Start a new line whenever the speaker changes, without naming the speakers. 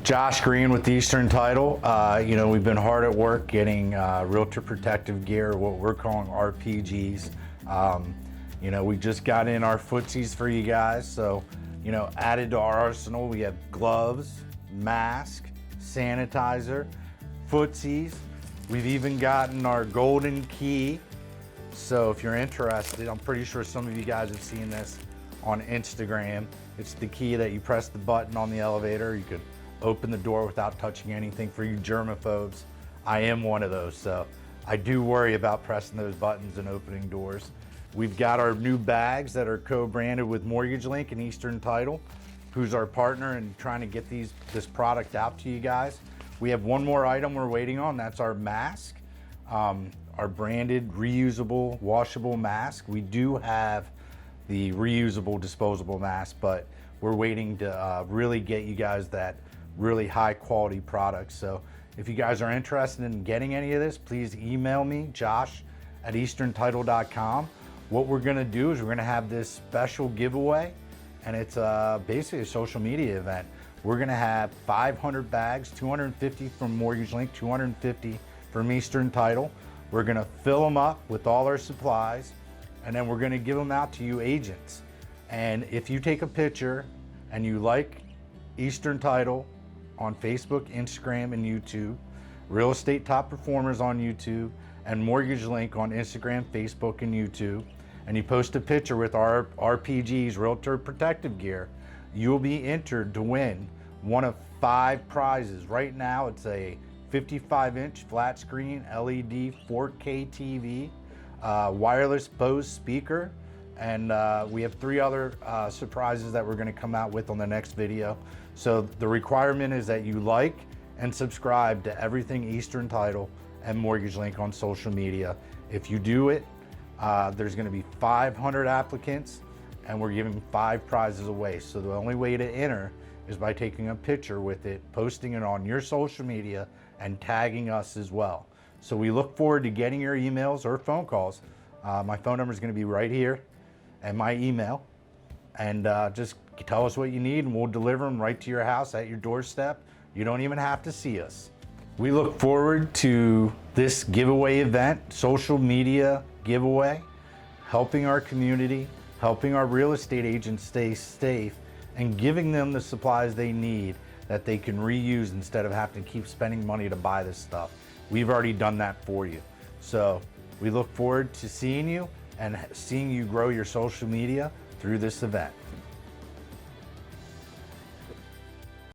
Josh Green with Eastern Title. We've been hard at work getting Realtor protective gear, what we're calling RPGs. We just got in our footsies for you guys. So, added to our arsenal, we have gloves, mask, sanitizer, footsies. We've even gotten our golden key. So if you're interested, I'm pretty sure some of you guys have seen this on Instagram. It's the key that you press the button on the elevator. You could open the door without touching anything. For you germaphobes, I am one of those, so I do worry about pressing those buttons and opening doors. We've got our new bags that are co-branded with Mortgage Link and Eastern Title, who's our partner in trying to get this product out to you guys. We have one more item we're waiting on. That's our mask, our branded reusable washable mask. We do have the reusable disposable mask, but we're waiting to really get you guys that really high quality product. So if you guys are interested in getting any of this, please email me, josh@easterntitle.com. What we're gonna do is we're gonna have this special giveaway, and it's basically a social media event. We're gonna have 500 bags, 250 from Mortgage Link, 250 from Eastern Title. We're gonna fill them up with all our supplies, and then we're gonna give them out to you agents. And if you take a picture and you like Eastern Title on Facebook, Instagram, and YouTube, Real Estate Top Performers on YouTube, and Mortgage Link on Instagram, Facebook, and YouTube, and you post a picture with our RPGs, Realtor Protective Gear, you'll be entered to win one of 5 prizes. Right now, it's a 55-inch flat screen LED 4K TV, wireless Bose speaker, and we have 3 other surprises that we're gonna come out with on the next video. So the requirement is that you like and subscribe to everything Eastern Title and Mortgage Link on social media. If you do it, there's gonna be 500 applicants, and we're giving 5 prizes away. So the only way to enter is by taking a picture with it, posting it on your social media, and tagging us as well. So we look forward to getting your emails or phone calls. My phone number is gonna be right here, and my email. And just tell us what you need, and we'll deliver them right to your house at your doorstep. You don't even have to see us. We look forward to this giveaway event, social media giveaway, helping our community, helping our real estate agents stay safe, and giving them the supplies they need that they can reuse instead of having to keep spending money to buy this stuff. We've already done that for you. So we look forward to seeing you and seeing you grow your social media through this event.